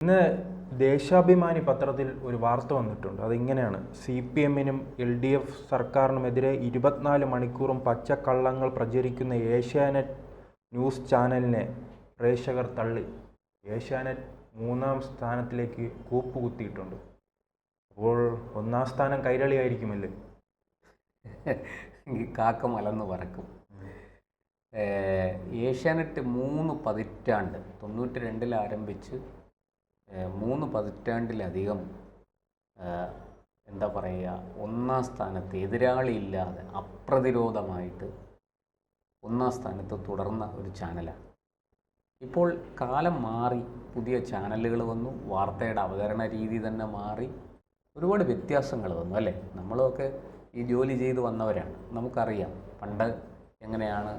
ഇന്ന് ദേശാഭിമാനി പത്രത്തിൽ ഒരു വാർത്ത വന്നിട്ടുണ്ട്. അതിങ്ങനെയാണ്: CPM-നും LDF സർക്കാരിനുമെതിരെ 24 മണിക്കൂറും പച്ചക്കള്ളങ്ങൾ പ്രചരിക്കുന്ന ഏഷ്യാനെറ്റ് ന്യൂസ് ചാനലിനെ പ്രേക്ഷകർ തള്ളി. ഏഷ്യാനെറ്റ് 3-ാം സ്ഥാനത്തിലേക്ക് കൂപ്പുകുത്തിയിട്ടുണ്ട്. അപ്പോൾ 1-ാം സ്ഥാനം കൈരളിയായിരിക്കുമല്ലേ? കാക്ക മലന്ന് പറക്കും. ഏഷ്യാനെറ്റ് 3 പതിറ്റാണ്ട് 92-ൽ ആരംഭിച്ച് 3 പതിറ്റാണ്ടിലധികം എന്താ പറയുക, 1-ാം സ്ഥാനത്ത് എതിരാളിയില്ലാതെ അപ്രതിരോധമായിട്ട് 1-ാം സ്ഥാനത്ത് തുടർന്ന ഒരു ചാനലാണ്. ഇപ്പോൾ കാലം മാറി, പുതിയ ചാനലുകൾ വന്നു, വാർത്തയുടെ അവതരണ രീതി തന്നെ മാറി, ഒരുപാട് വ്യത്യാസങ്ങൾ വന്നു അല്ലേ? നമ്മളൊക്കെ ഈ ജോലി ചെയ്ത് വന്നവരാണ്, നമുക്കറിയാം പണ്ട് എങ്ങനെയാണ്.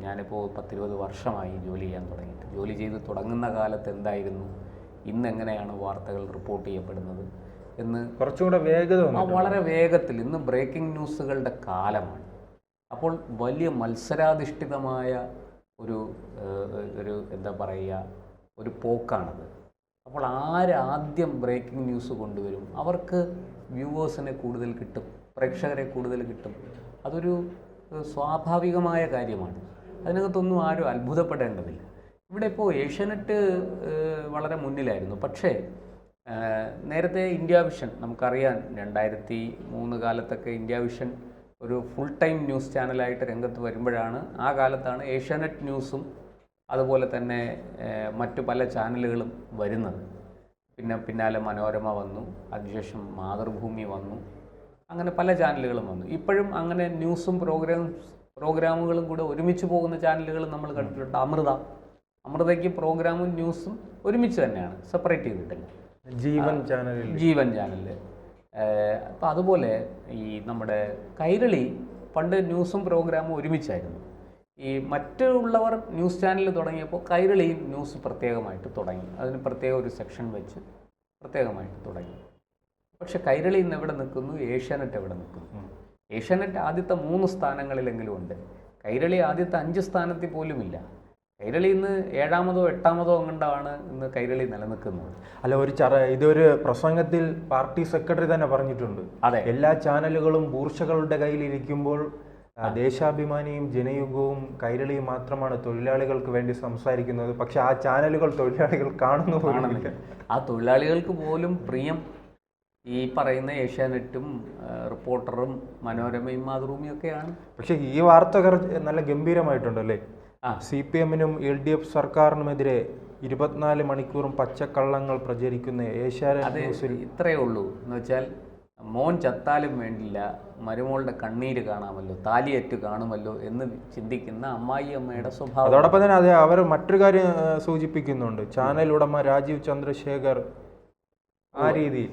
ഞാനിപ്പോൾ 10-20 വർഷമായി ജോലി ചെയ്യാൻ തുടങ്ങിയിട്ട്. ജോലി ചെയ്ത് തുടങ്ങുന്ന കാലത്ത് എന്തായിരുന്നു, ഇന്നെങ്ങനെയാണ് വാർത്തകൾ റിപ്പോർട്ട് ചെയ്യപ്പെടുന്നത് എന്ന് കുറച്ചുകൂടെ വേഗത, വളരെ വേഗത്തിൽ. ഇന്ന് ബ്രേക്കിംഗ് ന്യൂസുകളുടെ കാലമാണ്. അപ്പോൾ വലിയ മത്സരാധിഷ്ഠിതമായ ഒരു എന്താ പറയുക, ഒരു പോക്കാണത്. അപ്പോൾ ആദ്യം ബ്രേക്കിംഗ് ന്യൂസ് കൊണ്ടുവരും, അവർക്ക് വ്യൂവേഴ്സിനെ കൂടുതൽ കിട്ടും, പ്രേക്ഷകരെ കൂടുതൽ കിട്ടും. അതൊരു സ്വാഭാവികമായ കാര്യമാണ്. അതിനകത്തൊന്നും ആരും അത്ഭുതപ്പെടേണ്ടതില്ല. ഇവിടെ ഇപ്പോൾ ഏഷ്യാനെറ്റ് വളരെ മുന്നിലായിരുന്നു. പക്ഷേ നേരത്തെ ഇന്ത്യ വിഷൻ, നമുക്കറിയാം 2003 കാലത്തൊക്കെ ഇന്ത്യ വിഷൻ ഒരു ഫുൾ ടൈം ന്യൂസ് ചാനലായിട്ട് രംഗത്ത് വരുമ്പോഴാണ്, ആ കാലത്താണ് ഏഷ്യാനെറ്റ് ന്യൂസും അതുപോലെ തന്നെ മറ്റു പല ചാനലുകളും വരുന്നത്. പിന്നാലെ മനോരമ വന്നു, അതിനുശേഷം മാതൃഭൂമി വന്നു, അങ്ങനെ പല ചാനലുകളും വന്നു. ഇപ്പോഴും അങ്ങനെ ന്യൂസും പ്രോഗ്രാമുകളും കൂടെ ഒരുമിച്ച് പോകുന്ന ചാനലുകൾ നമ്മൾ കണ്ടിട്ടുണ്ട്. അമൃതയ്ക്ക് പ്രോഗ്രാമും ന്യൂസും ഒരുമിച്ച് തന്നെയാണ്, സെപ്പറേറ്റ് ചെയ്തിട്ടില്ല. ജീവൻ ചാനലിൽ. അപ്പോൾ അതുപോലെ ഈ നമ്മുടെ കൈരളി പണ്ട് ന്യൂസും പ്രോഗ്രാമും ഒരുമിച്ചായിരുന്നു. ഈ മറ്റുള്ളവർ ന്യൂസ് ചാനൽ തുടങ്ങിയപ്പോൾ കൈരളിയും ന്യൂസ് പ്രത്യേകമായിട്ട് തുടങ്ങി, അതിന് പ്രത്യേക ഒരു സെക്ഷൻ വെച്ച് പ്രത്യേകമായിട്ട് തുടങ്ങി. പക്ഷെ കൈരളി ഇന്ന് എവിടെ നിൽക്കുന്നു, ഏഷ്യാനെറ്റ് എവിടെ നിൽക്കുന്നു? ഏഷ്യാനെറ്റ് ആദ്യത്തെ 3 സ്ഥാനങ്ങളിലെങ്കിലും ഉണ്ട്. കൈരളി ആദ്യത്തെ 5 സ്ഥാനത്തിൽ പോലുമില്ല. കൈരളി ഇന്ന് 7-മോ 8-മോ അങ്ങോട്ടാണ് ഇന്ന് കൈരളി നിലനിൽക്കുന്നത്. അല്ല, ഇതൊരു പ്രസംഗത്തിൽ പാർട്ടി സെക്രട്ടറി തന്നെ പറഞ്ഞിട്ടുണ്ട്. അതെ, എല്ലാ ചാനലുകളും ബൂർഷകളുടെ കയ്യിലിരിക്കുമ്പോൾ ദേശാഭിമാനിയും ജനയുഗവും കൈരളിയും മാത്രമാണ് തൊഴിലാളികൾക്ക് വേണ്ടി സംസാരിക്കുന്നത്. പക്ഷെ ആ ചാനലുകൾ തൊഴിലാളികൾ കാണുന്നില്ല. ആ തൊഴിലാളികൾക്ക് പോലും പ്രിയം ഈ പറയുന്ന ഏഷ്യാനെറ്റും റിപ്പോർട്ടറും മനോരമയും മാതൃഭൂമിയും ഒക്കെയാണ്. പക്ഷെ ഈ വാർത്ത നല്ല ഗംഭീരമായിട്ടുണ്ടല്ലേ? CPM-നും LDF സർക്കാരിനുമെതിരെ 24 മണിക്കൂറും പച്ചക്കള്ളങ്ങൾ പ്രചരിക്കുന്ന ഏഷ്യാനെറ്റ്. ഇത്രയേ ഉള്ളൂ എന്ന് വെച്ചാൽ, മോൻ ചത്താലും വേണ്ടില്ല, മരുമോളുടെ കണ്ണീര് കാണാമല്ലോ, താലിയേറ്റ് കാണുമല്ലോ എന്ന് ചിന്തിക്കുന്ന അമ്മായി അമ്മയുടെ സ്വഭാവം. അതോടൊപ്പം തന്നെ അവർ മറ്റൊരു കാര്യം സൂചിപ്പിക്കുന്നുണ്ട്. ചാനൽ ഉടമ രാജീവ് ചന്ദ്രശേഖർ ആ രീതിയിൽ.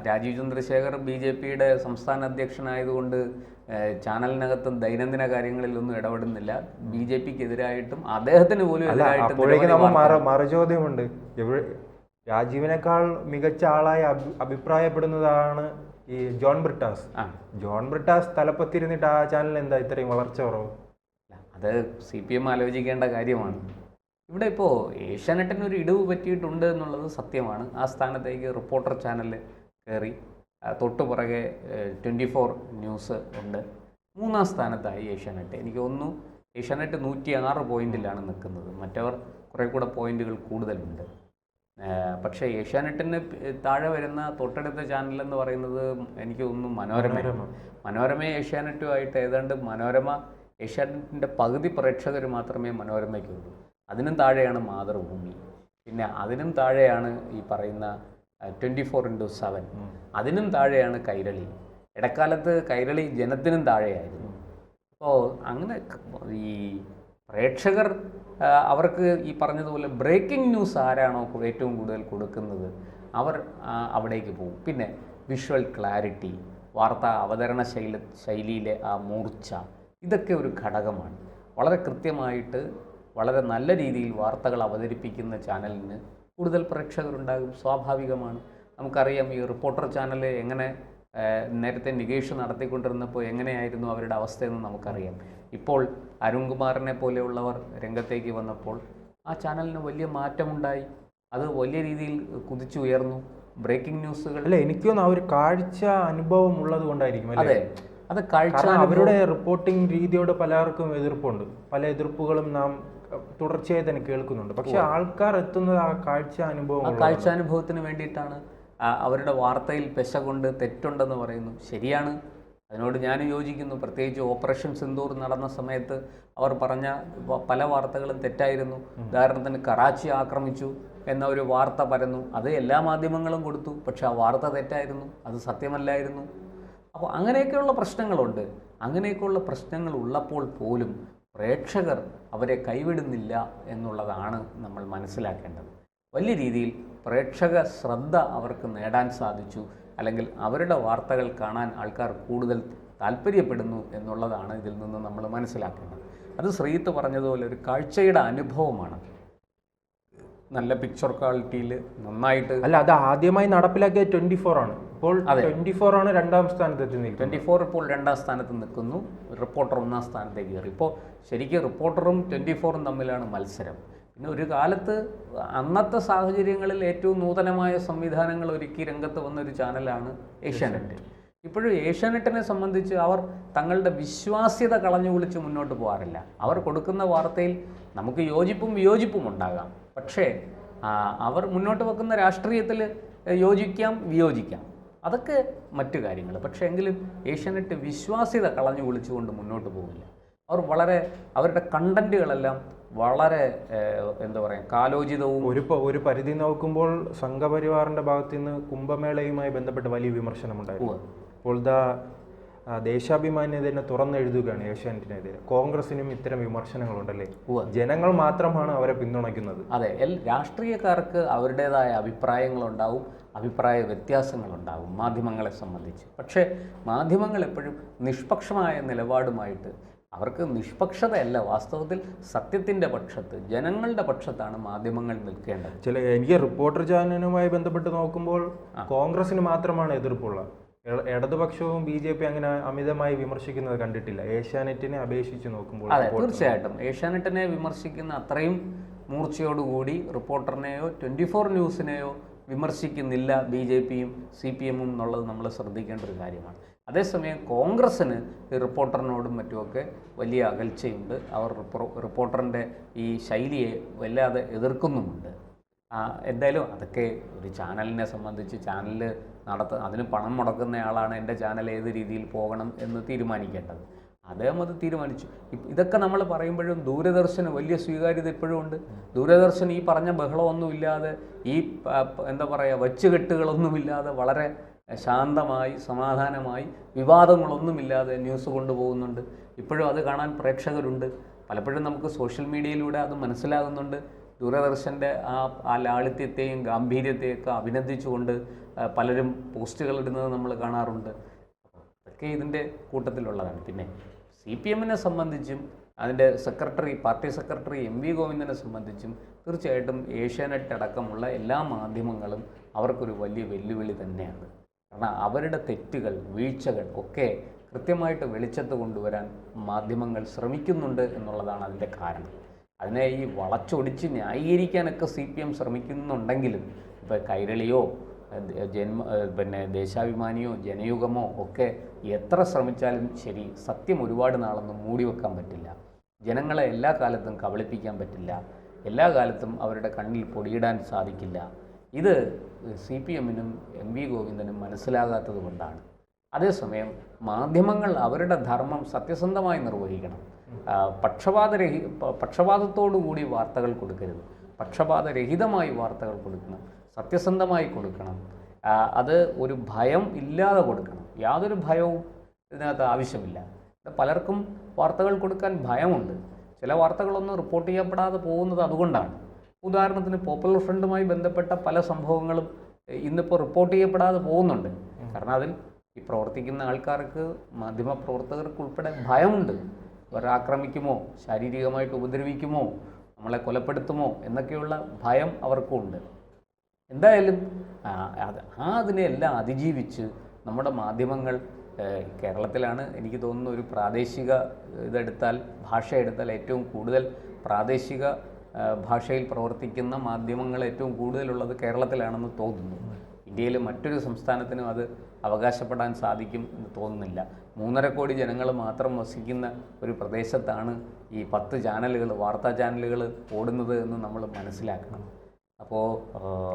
രാജീവ് ചന്ദ്രശേഖർ BJP-യുടെ സംസ്ഥാന അധ്യക്ഷനായതുകൊണ്ട് ചാനലിനകത്തും ദൈനംദിന കാര്യങ്ങളിലൊന്നും ഇടപെടുന്നില്ല. BJP-ക്ക് എതിരായിട്ടും അദ്ദേഹത്തിന് പോലും എതിരായിട്ടും മറുചോദ്യമുണ്ട്. രാജീവിനേക്കാൾ മികച്ച ആളായി അഭിപ്രായപ്പെടുന്നതാണ് ഈ ജോൺ ബ്രിട്ടാസ് തലപ്പത്തിരുന്നിട്ട് ആ ചാനൽ എന്താ ഇത്രയും വളർച്ച കുറവ്? അത് CPM ആലോചിക്കേണ്ട കാര്യമാണ്. ഇവിടെ ഇപ്പോൾ ഏഷ്യാനെറ്റിനൊരു ഇടിവ് പറ്റിയിട്ടുണ്ട് എന്നുള്ളത് സത്യമാണ്. ആ സ്ഥാനത്തേക്ക് റിപ്പോർട്ടർ ചാനൽ കയറി, തൊട്ടു പുറകെ 24 ന്യൂസ് ഉണ്ട്. 3-ാം സ്ഥാനത്തായി ഏഷ്യാനെറ്റ്. എനിക്ക് തോന്നുന്നു ഏഷ്യാനെറ്റ് 106 പോയിന്റിലാണ് നിൽക്കുന്നത്. മറ്റവർ കുറേ കൂടെ പോയിന്റുകൾ കൂടുതലുണ്ട്. പക്ഷേ ഏഷ്യാനെറ്റിന് താഴെ വരുന്ന തൊട്ടടുത്ത ചാനലെന്ന് പറയുന്നത് എനിക്ക് തോന്നുന്നു മനോരമ ഏഷ്യാനെറ്റുമായിട്ട് ഏതാണ്ട് ഏഷ്യാനെറ്റിൻ്റെ പകുതി പ്രേക്ഷകർ മാത്രമേ മനോരമയ്ക്കുള്ളൂ. അതിനും താഴെയാണ് മാതൃഭൂമി, പിന്നെ അതിനും താഴെയാണ് ഈ പറയുന്ന 24x7, അതിനും താഴെയാണ് കൈരളി. ഇടക്കാലത്ത് കൈരളി ജനത്തിനും താഴെയായിരുന്നു. അപ്പോൾ അങ്ങനെ ഈ പ്രേക്ഷകർ അവർക്ക് ഈ പറഞ്ഞതുപോലെ ബ്രേക്കിംഗ് ന്യൂസ് ആരാണോ ഏറ്റവും കൂടുതൽ കൊടുക്കുന്നത് അവർ അവിടേക്ക് പോകും. പിന്നെ വിഷ്വൽ ക്ലാരിറ്റി, വാർത്താ അവതരണ ശൈലിയിലെ ആ മൂർച്ച, ഇതൊക്കെ ഒരു ഘടകമാണ്. വളരെ കൃത്യമായിട്ട് വളരെ നല്ല രീതിയിൽ വാർത്തകൾ അവതരിപ്പിക്കുന്ന ചാനലിന് കൂടുതൽ പ്രേക്ഷകരുണ്ടാകും, സ്വാഭാവികമാണ്. നമുക്കറിയാം ഈ റിപ്പോർട്ടർ ചാനൽ എങ്ങനെ നേരത്തെ നികേഷ് നടത്തിക്കൊണ്ടിരുന്നപ്പോൾ എങ്ങനെയായിരുന്നു അവരുടെ അവസ്ഥയെന്ന് നമുക്കറിയാം. ഇപ്പോൾ അരുൺകുമാറിനെ പോലെയുള്ളവർ രംഗത്തേക്ക് വന്നപ്പോൾ ആ ചാനലിന് വലിയ മാറ്റമുണ്ടായി. അത് വലിയ രീതിയിൽ കുതിച്ചുയർന്നു. ബ്രേക്കിംഗ് ന്യൂസുകൾ അല്ല, എനിക്കൊന്ന് ആ ഒരു കാഴ്ച അനുഭവം ഉള്ളത് കൊണ്ടായിരിക്കും അതെ, അല്ലേ? അത് കാഴ്ച കാരണം അവരുടെ റിപ്പോർട്ടിംഗ് രീതിയോട് പലർക്കും എതിർപ്പുണ്ട്. പല എതിർപ്പുകളും നാം തുടർച്ചയായി തന്നെ കേൾക്കുന്നുണ്ട്. പക്ഷെ ആൾക്കാർ എത്തുന്നത് ആ കാഴ്ച അനുഭവം ആ കാഴ്ചാനുഭവത്തിന് വേണ്ടിയിട്ടാണ്. അവരുടെ വാർത്തയിൽ പെശ കൊണ്ട് തെറ്റുണ്ടെന്ന് പറയുന്നു. ശരിയാണ്, അതിനോട് ഞാൻ യോജിക്കുന്നു. പ്രത്യേകിച്ച് ഓപ്പറേഷൻ സിന്ദൂർ നടന്ന സമയത്ത് അവർ പറഞ്ഞ പല വാർത്തകളും തെറ്റായിരുന്നു. ഉദാഹരണത്തിന് കറാച്ചി ആക്രമിച്ചു എന്ന ഒരു വാർത്ത പരന്നു, അത് എല്ലാ മാധ്യമങ്ങളും കൊടുത്തു. പക്ഷെ ആ വാർത്ത തെറ്റായിരുന്നു, അത് സത്യമല്ലായിരുന്നു. അപ്പോൾ അങ്ങനെയൊക്കെയുള്ള പ്രശ്നങ്ങളുണ്ട്. അങ്ങനെയൊക്കെയുള്ള പ്രശ്നങ്ങൾ ഉള്ളപ്പോൾ പോലും പ്രേക്ഷകർ അവരെ കൈവിടുന്നില്ല എന്നുള്ളതാണ് നമ്മൾ മനസ്സിലാക്കേണ്ടത്. വലിയ രീതിയിൽ പ്രേക്ഷക ശ്രദ്ധ അവർക്ക് നേടാൻ സാധിച്ചു, അല്ലെങ്കിൽ അവരുടെ വാർത്തകൾ കാണാൻ ആൾക്കാർ കൂടുതൽ താല്പര്യപ്പെടുന്നു എന്നുള്ളതാണ് ഇതിൽ നിന്ന് നമ്മൾ മനസ്സിലാക്കേണ്ടത്. അത് ശ്രീത്ത് പറഞ്ഞതുപോലെ ഒരു കാഴ്ചയുടെ അനുഭവമാണ്. നല്ല പിക്ചർ ക്വാളിറ്റിയിൽ നന്നായിട്ട്. അല്ല, അത് ആദ്യമായി നടപ്പിലാക്കിയ 24 ആണ്. ഇപ്പോൾ 24 ആണ് രണ്ടാം സ്ഥാനത്ത് എത്തി നിൽക്കുന്നത്. 24 ഇപ്പോൾ രണ്ടാം സ്ഥാനത്ത് നിൽക്കുന്നു. റിപ്പോർട്ടർ ഒന്നാം സ്ഥാനത്തേക്ക് കയറി. ഇപ്പോൾ ശരിക്കും റിപ്പോർട്ടറും 24ഉം തമ്മിലാണ് മത്സരം. പിന്നെ ഒരു കാലത്ത് അന്നത്തെ സാഹചര്യങ്ങളിൽ ഏറ്റവും നൂതനമായ സംവിധാനങ്ങൾ ഒരുക്കി രംഗത്ത് വന്നൊരു ചാനലാണ് ഏഷ്യാനെറ്റ്. ഇപ്പോഴും ഏഷ്യാനെറ്റിനെ സംബന്ധിച്ച് അവർ തങ്ങളുടെ വിശ്വാസ്യത കളഞ്ഞു കുളിച്ച് മുന്നോട്ട് പോകാറില്ല. അവർ കൊടുക്കുന്ന വാർത്തയിൽ നമുക്ക് യോജിപ്പും വിയോജിപ്പും ഉണ്ടാകാം. പക്ഷേ അവർ മുന്നോട്ട് വെക്കുന്ന രാഷ്ട്രീയത്തിൽ യോജിക്കാം വിയോജിക്കാം, അതൊക്കെ മറ്റു കാര്യങ്ങൾ. പക്ഷേ എങ്കിലും ഏഷ്യാനെറ്റ് വിശ്വാസ്യത കളഞ്ഞു കുളിച്ചുകൊണ്ട് മുന്നോട്ട് പോകില്ല. അവർ വളരെ അവരുടെ കണ്ടന്റുകളെല്ലാം വളരെ എന്താ പറയുക കാലോചിതവും. ഒരു പരിധി നോക്കുമ്പോൾ സംഘപരിവാറിന്റെ ഭാഗത്തു നിന്ന് കുംഭമേളയുമായി ബന്ധപ്പെട്ട് വലിയ വിമർശനമുണ്ടായിരുന്നു. ഇപ്പോൾ ദേശാഭിമാനി തന്നെ തുറന്നെഴുതുകയാണ് ഏഷ്യാനെറ്റിനെതിരെ. കോൺഗ്രസിനും ഇത്തരം വിമർശനങ്ങളുണ്ടല്ലേ? ജനങ്ങൾ മാത്രമാണ് അവരെ പിന്തുണയ്ക്കുന്നത്. അതെ, രാഷ്ട്രീയക്കാർക്ക് അവരുടേതായ അഭിപ്രായങ്ങളുണ്ടാവും, അഭിപ്രായ വ്യത്യാസങ്ങളുണ്ടാവും മാധ്യമങ്ങളെ സംബന്ധിച്ച്. പക്ഷേ മാധ്യമങ്ങൾ എപ്പോഴും നിഷ്പക്ഷമായ നിലപാടുമായിട്ട്, അവർക്ക് നിഷ്പക്ഷതയല്ല, വാസ്തവത്തിൽ സത്യത്തിൻ്റെ പക്ഷത്ത്, ജനങ്ങളുടെ പക്ഷത്താണ് മാധ്യമങ്ങൾ നിൽക്കേണ്ടത്. എനിക്ക് റിപ്പോർട്ടർ ചാനലുമായി ബന്ധപ്പെട്ട് നോക്കുമ്പോൾ കോൺഗ്രസിന് മാത്രമാണ് എതിർപ്പുള്ളത്. ഇടതുപക്ഷവും BJP അങ്ങനെ അമിതമായി വിമർശിക്കുന്നത് കണ്ടിട്ടില്ല ഏഷ്യാനെറ്റിനെ അപേക്ഷിച്ച് നോക്കുമ്പോൾ. അതെ, തീർച്ചയായിട്ടും ഏഷ്യാനെറ്റിനെ വിമർശിക്കുന്ന അത്രയും മൂർച്ചയോടുകൂടി റിപ്പോർട്ടറിനെയോ 24 ന്യൂസിനെയോ വിമർശിക്കുന്നില്ല BJPയും CPM-ഉം എന്നുള്ളത് നമ്മൾ ശ്രദ്ധിക്കേണ്ട ഒരു കാര്യമാണ്. അതേസമയം കോൺഗ്രസ്സിന് റിപ്പോർട്ടറിനോടും മറ്റുമൊക്കെ വലിയ അകൽച്ചയുണ്ട്. അവർ റിപ്പോർട്ടറിൻ്റെ ഈ ശൈലിയെ വല്ലാതെ എതിർക്കുന്നുമുണ്ട്. എന്തായാലും അതൊക്കെ ഒരു ചാനലിനെ സംബന്ധിച്ച്, ചാനൽ അതിന് പണം മുടക്കുന്നയാളാണ് എൻ്റെ ചാനൽ ഏത് രീതിയിൽ പോകണം എന്ന് തീരുമാനിക്കേണ്ടത്. അദ്ദേഹം അത് തീരുമാനിച്ചു. ഇതൊക്കെ നമ്മൾ പറയുമ്പോഴും ദൂരദർശന് വലിയ സ്വീകാര്യത ഇപ്പോഴും ഉണ്ട്. ദൂരദർശൻ ഈ പറഞ്ഞ ബഹളമൊന്നുമില്ലാതെ, ഈ എന്താ പറയുക വച്ചുകെട്ടുകളൊന്നുമില്ലാതെ വളരെ ശാന്തമായി സമാധാനമായി വിവാദങ്ങളൊന്നുമില്ലാതെ ന്യൂസ് കൊണ്ടുപോകുന്നുണ്ട്. ഇപ്പോഴും അത് കാണാൻ പ്രേക്ഷകരുണ്ട്. പലപ്പോഴും നമുക്ക് സോഷ്യൽ മീഡിയയിലൂടെ അത് മനസ്സിലാകുന്നുണ്ട്. ദൂരദർശൻ്റെ ആ ലാളിത്യത്തെയും ഗാംഭീര്യത്തെയൊക്കെ അഭിനന്ദിച്ചുകൊണ്ട് പലരും പോസ്റ്റുകൾ ഇടുന്നത് നമ്മൾ കാണാറുണ്ട്. അതൊക്കെ ഇതിൻ്റെ കൂട്ടത്തിലുള്ളതാണ്. പിന്നെ CPM-നെ സംബന്ധിച്ചും അതിൻ്റെ പാർട്ടി സെക്രട്ടറി MV ഗോവിന്ദനെ സംബന്ധിച്ചും തീർച്ചയായിട്ടും ഏഷ്യാനെറ്റ് അടക്കമുള്ള എല്ലാ മാധ്യമങ്ങളും അവർക്കൊരു വലിയ വെല്ലുവിളി തന്നെയാണ്. കാരണം അവരുടെ തെറ്റുകൾ, വീഴ്ചകൾ ഒക്കെ കൃത്യമായിട്ട് വെളിച്ചത്ത് കൊണ്ടുവരാൻ മാധ്യമങ്ങൾ ശ്രമിക്കുന്നുണ്ട് എന്നുള്ളതാണ് അതിൻ്റെ കാരണം. അതിനെ ഈ വളച്ചൊടിച്ച് ന്യായീകരിക്കാനൊക്കെ CPM ശ്രമിക്കുന്നുണ്ടെങ്കിലും ഇപ്പോൾ കൈരളിയോ പിന്നെ ദേശാഭിമാനിയോ ജനയുഗമോ ഒക്കെ എത്ര ശ്രമിച്ചാലും ശരി, സത്യം ഒരുപാട് നാളൊന്നും മൂടി വെക്കാൻ പറ്റില്ല. ജനങ്ങളെ എല്ലാ കാലത്തും കബളിപ്പിക്കാൻ പറ്റില്ല. എല്ലാ കാലത്തും അവരുടെ കണ്ണിൽ പൊടിയിടാൻ സാധിക്കില്ല. ഇത് CPM-നും MV ഗോവിന്ദനും മനസ്സിലാകാത്തത് കൊണ്ടാണ്. അതേസമയം മാധ്യമങ്ങൾ അവരുടെ ധർമ്മം സത്യസന്ധമായി നിർവഹിക്കണം. പക്ഷപാതത്തോടുകൂടി വാർത്തകൾ കൊടുക്കരുത്. പക്ഷപാതരഹിതമായി വാർത്തകൾ കൊടുക്കണം, സത്യസന്ധമായി കൊടുക്കണം. അത് ഒരു ഭയം ഇല്ലാതെ കൊടുക്കണം. യാതൊരു ഭയവും ഇതിനകത്ത് ആവശ്യമില്ല. പലർക്കും വാർത്തകൾ കൊടുക്കാൻ ഭയമുണ്ട്. ചില വാർത്തകളൊന്നും റിപ്പോർട്ട് ചെയ്യപ്പെടാതെ പോകുന്നത് അതുകൊണ്ടാണ്. ഉദാഹരണത്തിന് പോപ്പുലർ ഫ്രണ്ടുമായി ബന്ധപ്പെട്ട പല സംഭവങ്ങളും ഇന്നിപ്പോൾ റിപ്പോർട്ട് ചെയ്യപ്പെടാതെ പോകുന്നുണ്ട്. കാരണം അതിൽ ഈ പ്രവർത്തിക്കുന്ന ആൾക്കാർക്ക്, മാധ്യമപ്രവർത്തകർക്ക് ഉൾപ്പെടെ ഭയമുണ്ട്. അവരാക്രമിക്കുമോ, ശാരീരികമായിട്ട് ഉപദ്രവിക്കുമോ, നമ്മളെ കൊലപ്പെടുത്തുമോ എന്നൊക്കെയുള്ള ഭയം അവർക്കുണ്ട്. എന്തായാലും അതിനെല്ലാം അതിജീവിച്ച് നമ്മുടെ മാധ്യമങ്ങൾ കേരളത്തിലാണ് എനിക്ക് തോന്നുന്നു ഒരു പ്രാദേശിക ഭാഷ എടുത്താൽ ഏറ്റവും കൂടുതൽ പ്രാദേശിക ഭാഷയിൽ പ്രവർത്തിക്കുന്ന മാധ്യമങ്ങൾ ഏറ്റവും കൂടുതലുള്ളത് കേരളത്തിലാണെന്ന് തോന്നുന്നു. ഇന്ത്യയിലെ മറ്റൊരു സംസ്ഥാനത്തിനും അത് അവകാശപ്പെടാൻ സാധിക്കും എന്ന് തോന്നുന്നില്ല. 3.5 കോടി ജനങ്ങൾ മാത്രം വസിക്കുന്ന ഒരു പ്രദേശത്താണ് ഈ 10 ചാനലുകൾ, വാർത്താ ചാനലുകൾ ഓടുന്നത് എന്ന് നമ്മൾ മനസ്സിലാക്കണം. അപ്പോൾ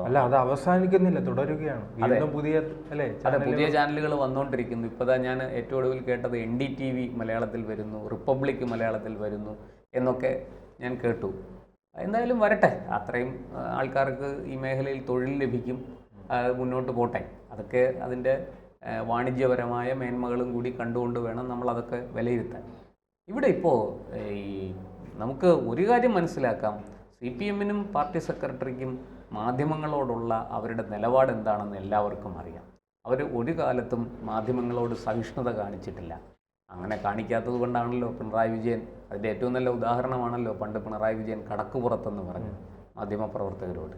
അല്ല, അത് അവസാനിക്കുന്നില്ല, തുടരുകയാണ്. പുതിയ പുതിയ ചാനലുകൾ വന്നുകൊണ്ടിരിക്കുന്നു. ഇപ്പോൾ ഞാൻ ഏറ്റവും ഒടുവിൽ കേട്ടത് NDTV മലയാളത്തിൽ വരുന്നു, റിപ്പബ്ലിക് മലയാളത്തിൽ വരുന്നു എന്നൊക്കെ ഞാൻ കേട്ടു. എന്തായാലും വരട്ടെ, അത്രയും ആൾക്കാർക്ക് ഈ മേഖലയിൽ തൊഴിൽ ലഭിക്കും, മുന്നോട്ട് പോട്ടെ. അതൊക്കെ അതിൻ്റെ വാണിജ്യപരമായ മേന്മകളും കൂടി കണ്ടുകൊണ്ട് വേണം നമ്മളതൊക്കെ വിലയിരുത്താൻ. ഇവിടെ ഇപ്പോൾ ഈ നമുക്ക് ഒരു കാര്യം മനസ്സിലാക്കാം, CPM-നും പാർട്ടി സെക്രട്ടറിക്കും മാധ്യമങ്ങളോടുള്ള അവരുടെ നിലപാട് എന്താണെന്ന് എല്ലാവർക്കും അറിയാം. അവർ ഒരു കാലത്തും മാധ്യമങ്ങളോട് സഹിഷ്ണുത കാണിച്ചിട്ടില്ല. അങ്ങനെ കാണിക്കാത്തത് കൊണ്ടാണല്ലോ പിണറായി വിജയൻ, അതിൻ്റെ ഏറ്റവും നല്ല ഉദാഹരണമാണല്ലോ പണ്ട് പിണറായി വിജയൻ കടക്കുപുറത്തെന്ന് പറഞ്ഞു മാധ്യമപ്രവർത്തകരോട്.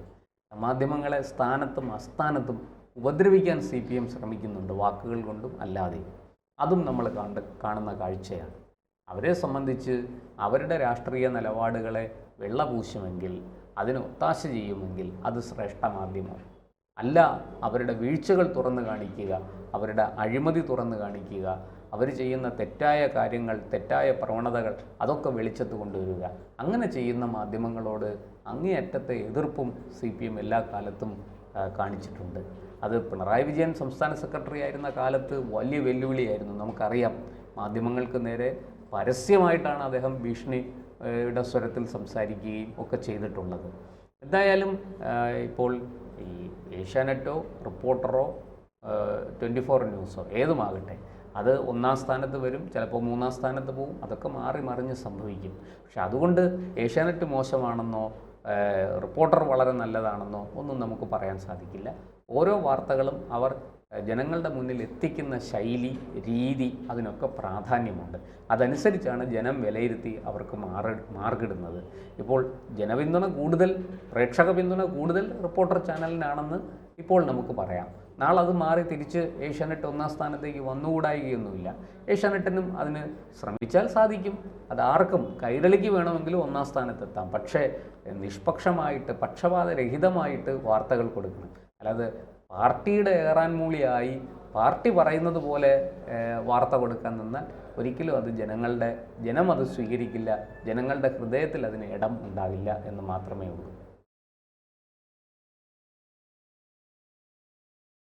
മാധ്യമങ്ങളെ സ്ഥാനത്തും അസ്ഥാനത്തും ഉപദ്രവിക്കാൻ CPM ശ്രമിക്കുന്നുണ്ട്, വാക്കുകൾ കൊണ്ടും അല്ലാതെയും. അതും നമ്മൾ കാണുന്ന കാഴ്ചയാണ്. അവരെ സംബന്ധിച്ച് അവരുടെ രാഷ്ട്രീയ നിലപാടുകളെ വെള്ളപൂശുമെങ്കിൽ, അതിന് ഒത്താശ ചെയ്യുമെങ്കിൽ അത് ശ്രേഷ്ഠ മാധ്യമം അല്ല. അവരുടെ വീഴ്ചകൾ തുറന്നു കാണിക്കുക, അവരുടെ അഴിമതി തുറന്നു കാണിക്കുക, അവർ ചെയ്യുന്ന തെറ്റായ കാര്യങ്ങൾ, തെറ്റായ പ്രവണതകൾ അതൊക്കെ വെളിച്ചത്ത് കൊണ്ടുവരിക, അങ്ങനെ ചെയ്യുന്ന മാധ്യമങ്ങളോട് അങ്ങേയറ്റത്തെ എതിർപ്പും CPM എല്ലാ കാലത്തും കാണിച്ചിട്ടുണ്ട്. അത് പിണറായി വിജയൻ സംസ്ഥാന സെക്രട്ടറി ആയിരുന്ന കാലത്ത് വലിയ വെല്ലുവിളിയായിരുന്നു. നമുക്കറിയാം, മാധ്യമങ്ങൾക്ക് നേരെ പരസ്യമായിട്ടാണ് അദ്ദേഹം ഭീഷണിയുടെ സ്വരത്തിൽ സംസാരിക്കുകയും ഒക്കെ ചെയ്തിട്ടുള്ളത്. എന്തായാലും ഇപ്പോൾ ഈ ഏഷ്യാനെറ്റോ റിപ്പോർട്ടറോ 24 ന്യൂസോ ഏതുമാകട്ടെ, അത് 1-ാം സ്ഥാനത്ത് വരും, ചിലപ്പോൾ 3-ാം സ്ഥാനത്ത് പോകും, അതൊക്കെ മാറി മറിഞ്ഞ് സംഭവിക്കും. പക്ഷെ അതുകൊണ്ട് ഏഷ്യാനെറ്റ് മോശമാണെന്നോ റിപ്പോർട്ടർ വളരെ നല്ലതാണെന്നോ ഒന്നും നമുക്ക് പറയാൻ സാധിക്കില്ല. ഓരോ വാർത്തകളും അവർ ജനങ്ങളുടെ മുന്നിൽ എത്തിക്കുന്ന ശൈലി, രീതി, അതിനൊക്കെ പ്രാധാന്യമുണ്ട്. അതനുസരിച്ചാണ് ജനം വിലയിരുത്തി അവർക്ക് മാർക്കിടുന്നത്. ഇപ്പോൾ ജനപിന്തുണ കൂടുതൽ, പ്രേക്ഷക പിന്തുണ കൂടുതൽ റിപ്പോർട്ടർ ചാനലിനാണെന്ന് ഇപ്പോൾ നമുക്ക് പറയാം. നാളെ അത് മാറി തിരിച്ച് ഏഷ്യാനെറ്റ് 1-ാം സ്ഥാനത്തേക്ക് വന്നുകൂടായികയൊന്നുമില്ല. ഏഷ്യാനെറ്റിനും അതിന് ശ്രമിച്ചാൽ സാധിക്കും. അത് ആർക്കും കൈരളിക്ക് വേണമെങ്കിലും 1-ാം സ്ഥാനത്തെത്താം. പക്ഷേ നിഷ്പക്ഷമായിട്ട്, പക്ഷപാതരഹിതമായിട്ട് വാർത്തകൾ കൊടുക്കണം. അല്ലാതെ പാർട്ടിയുടെ ഏറാൻമൂളിയായി പാർട്ടി പറയുന്നത് പോലെ വാർത്ത കൊടുക്കാൻ നിന്നാൽ ഒരിക്കലും അത് ജനം അത് സ്വീകരിക്കില്ല. ജനങ്ങളുടെ ഹൃദയത്തിൽ അതിന് ഇടം ഉണ്ടാവില്ല എന്ന് മാത്രമേ ഉള്ളൂ.